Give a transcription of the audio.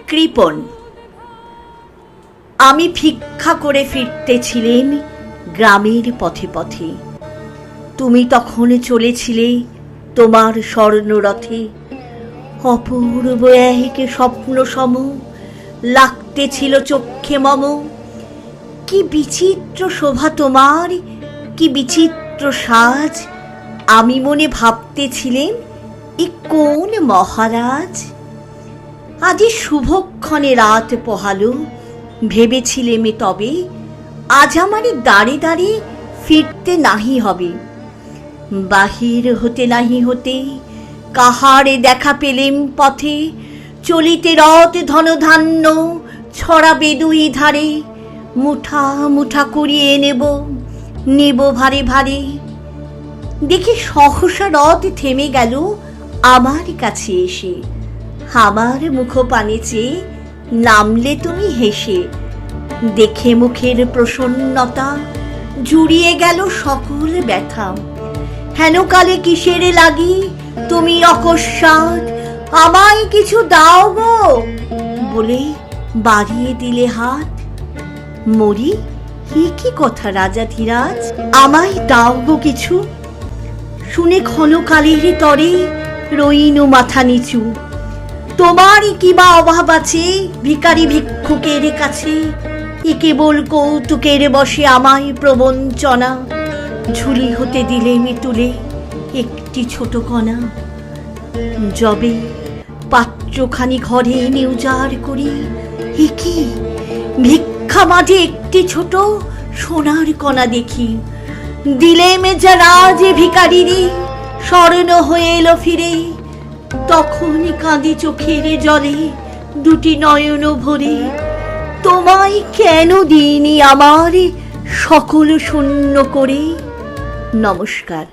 কৃপণ। আমি ভিক্ষা করে ফিরতেছিলেম গ্রামের পথে পথে। তুমি তখন চলেছিলে তোমার স্বর্ণরথে। অপূর্ব এক স্বপ্ন সম লাগতেছিল চক্ষে মম। কি বিচিত্র শোভা তোমার, কি বিচিত্র সাজ। আমি মনে ভাবতেছিলেম এ কোন মহারাজ। আজি শুভক্ষণে রাত পোহালো, ভেবেছিলেম তবে আজ আমারে দাঁড়ে দাঁড়ে ফিরতে নাহি হবে। বাহির হতে নাহি হতে কাহারে দেখা পেলেম পথে। চলিতে রথ ধনধান্য ছড়াবে দুই ধারে। মুঠা মুঠা কুড়িয়ে নেব ভারে ভারে। দেখি সহসা রথ থেমে গেল আমার কাছে এসে। আমার মুখপানে চেয়ে নামলে তুমি হেসে। দেখে মুখের প্রসন্নতা জুড়িয়ে গেল সকল ব্যথা। হেন কালে কিসের লাগি তুমি অকস্মাৎ আমায় কিছু দাও গো বলে বাড়িয়ে দিলে হাত। মরি, কি কথা রাজাধিরাজ, আমায় দাও গো কিছু। শুনে ক্ষণকালের তরে রইনু মাথা নিচু। তোমারই কিবা অভাব আছে ভিখারি ভিক্ষুকের কাছে। এ কেবল কৌতুকের বসে আমায় প্রবঞ্চনা। ঝুলি হতে দিলেম তুলে একটি ছোট কণা। যবে পাত্রখানি ঘরে এনে উজাড় করি, এ কি ভিক্ষা মাঝে একটি ছোট সোনার কণা দেখি। দিলেম যারা যে ভিখারিরে স্মরণ হয়ে এলো ফিরে। তখন কাঁদি চোখের জলে দুটি নয়ন ভরে। তোমায় কেন দিইনি আমার সকল শূন্য করে। নমস্কার।